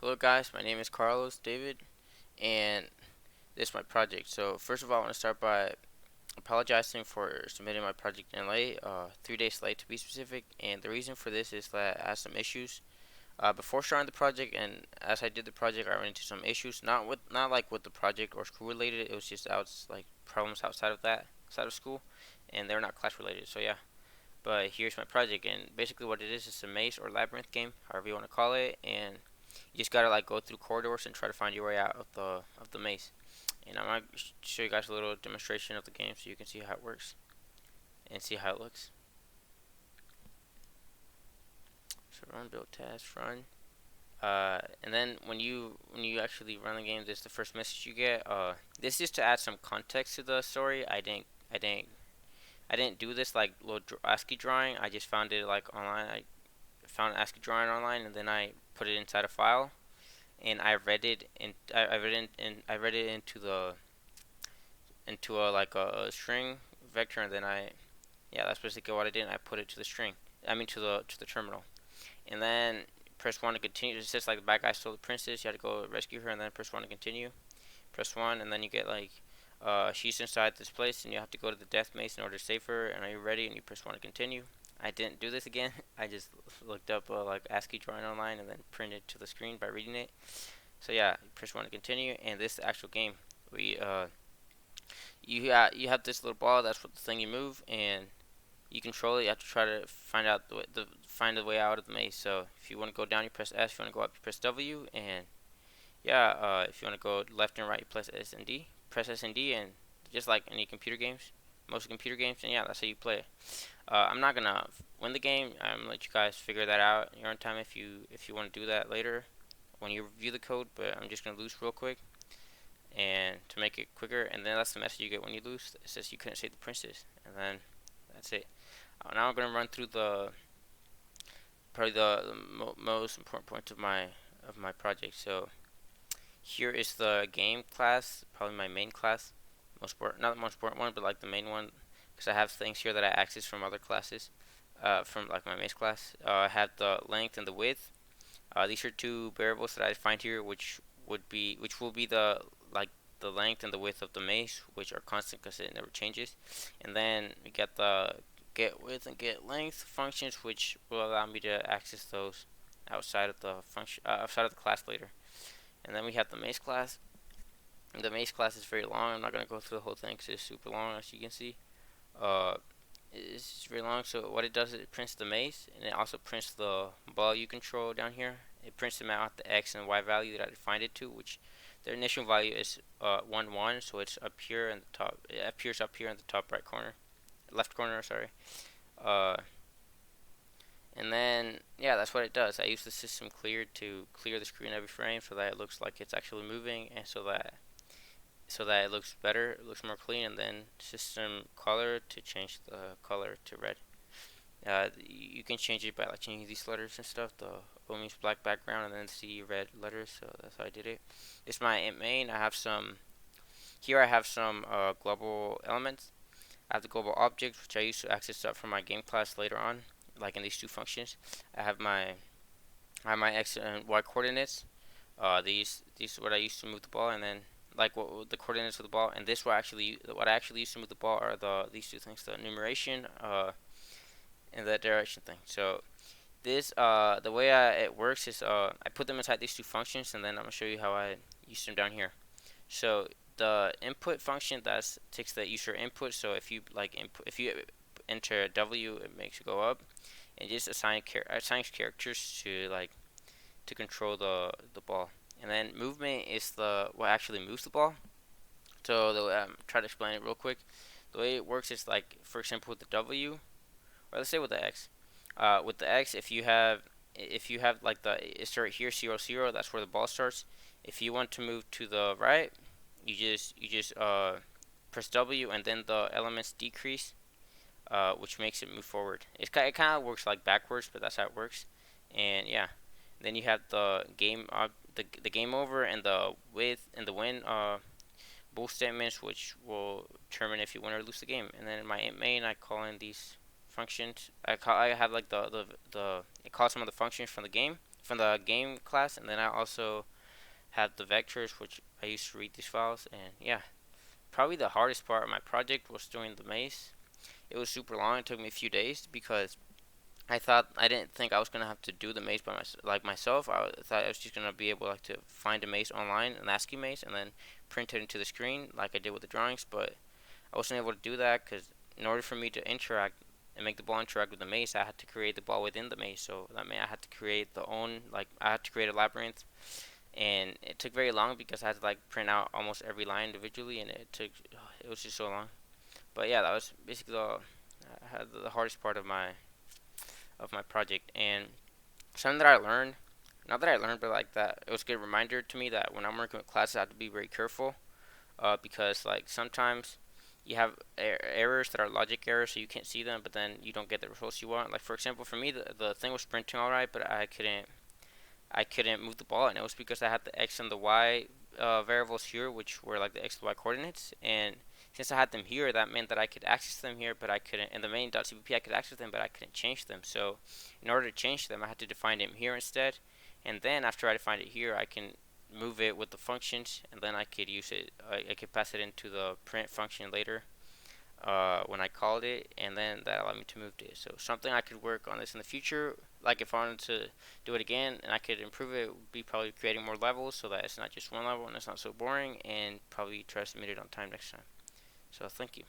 Hello guys, my name is Carlos David and this is my project. So first of all I want to start by apologizing for submitting my project in late, 3 days late to be specific, and the reason for this is that I had some issues before starting the project, and as I did the project I ran into some issues, not like with the project or school related, it was just like problems outside of that, outside of school, and they're not class related, so yeah. But here's my project, and basically what it is a maze or labyrinth game, however you want to call it, and you just gotta like go through corridors and try to find your way out of the maze. And I'm gonna show you guys a little demonstration of the game so you can see how it works and see how it looks. So run, build, test, run. And then when you actually run the game, this is the first message you get. This is to add some context to the story. I didn't do this like little ASCII drawing. I just found it like online. I found an ASCII drawing online and then I put it inside a file and I read it and I read it and I read it into a like a string vector, and then that's basically what I did. I put it to the string. I mean to the terminal, and then press one to continue. It's just like the bad guy stole the princess. You had to go rescue her, and then press one to continue. Press one, and then you get like she's inside this place, and you have to go to the death maze in order to save her. And are you ready? And you press one to continue. I didn't do this again. I just looked up like ASCII drawing online and then printed to the screen by reading it. So yeah, press one to continue, and this is the actual game. We you have this little ball. That's what the thing you move, and you control it. You have to try to find out find the way out of the maze. So if you want to go down, you press S. If you want to go up, you press W. And yeah, if you want to go left and right, you press S and D. Press S and D, and just like any computer games, most computer games, and yeah, that's how you play it. I'm not gonna win the game. I'm gonna let you guys figure that out in your own time if you want to do that later when you review the code. But I'm just gonna lose real quick and to make it quicker, and then that's the message you get when you lose. It says you couldn't save the princess, and then that's it. Now I'm gonna run through the probably the most important points of my project. So here is the game class, probably my main class, not the most important one, but like the main one, because I have things here that I access from other classes, from like my main class. I have the length and the width. These are two variables that I find here, which will be the length and the width of the maze, which are constant because it never changes. And then we get the get width and get length functions, which will allow me to access those outside of the class later. And then we have the maze class. And the maze class is very long. I'm not gonna go through the whole thing because it's super long, as you can see. Uh, it's very long. So what it does is it prints the maze, and it also prints the ball you control down here. It prints them out the x and y value that I defined it to, which their initial value is 1 1, so it's up here in the top. It appears up here in the top right corner, left corner. Sorry. Uh, and then yeah, that's what it does. I use the system clear to clear the screen every frame so that it looks like it's actually moving, and so that it looks better, it looks more clean, and then system color to change the color to red. You can change it by like changing these letters and stuff. The O means black background, and then C red letters. So that's how I did it. It's my main. I have some global elements. I have the global object, which I use to access stuff from my game class later on, like in these two functions. I have my x and y coordinates. These are what I use to move the ball, and then like what the coordinates of the ball, and this what I actually use to move the ball are these two things, the numeration and the direction thing. So this the way it works is I put them inside these two functions, and then I'm gonna show you how I use them down here. So the input function that takes the user input. So if you enter W, it makes it go up, and just assigns characters to control the ball. And then movement is the what actually moves the ball. So try to explain it real quick. The way it works is like, for example, with the W, or let's say with the X. With the X, if you have like it's right here 0 0, that's where the ball starts. If you want to move to the right, you just press W, and then the elements decrease, which makes it move forward. It kind of works like backwards, but that's how it works. And yeah, then you have the game over and the with and the win both statements, which will determine if you win or lose the game. And then in my main, I call in these functions. I have like the it calls some of the functions from the game from the game class, and then I also have the vectors, which I used to read these files. And yeah, probably the hardest part of my project was doing the maze. It was super long. It took me a few days because I didn't think I was gonna have to do the maze by myself. I thought I was just gonna be able like to find a maze online, an ASCII maze, and then print it into the screen like I did with the drawings. But I wasn't able to do that because in order for me to interact and make the ball interact with the maze, I had to create the ball within the maze. So that meant I had to create I had to create a labyrinth, and it took very long because I had to like print out almost every line individually, and it was just so long. But yeah, that was basically the hardest part of my project. And something that I learned, not that I learned, but like that, it was a good reminder to me that when I'm working with classes, I have to be very careful, because like sometimes you have errors that are logic errors, so you can't see them, but then you don't get the results you want. Like for example, for me, the thing was printing all right, but I couldn't move the ball, and it was because I had the x and the y variables here, which were like the x and y coordinates, and since I had them here, that meant that I could access them here, but I couldn't. In the main.cpp, I could access them, but I couldn't change them. So, in order to change them, I had to define them here instead, and then after I defined it here, I can move it with the functions, and then I could use it. I could pass it into the print function later, when I called it, and then that allowed me to move it. So something I could work on this in the future. Like if I wanted to do it again and I could improve it, would be probably creating more levels so that it's not just one level and it's not so boring, and probably try to submit it on time next time. So thank you.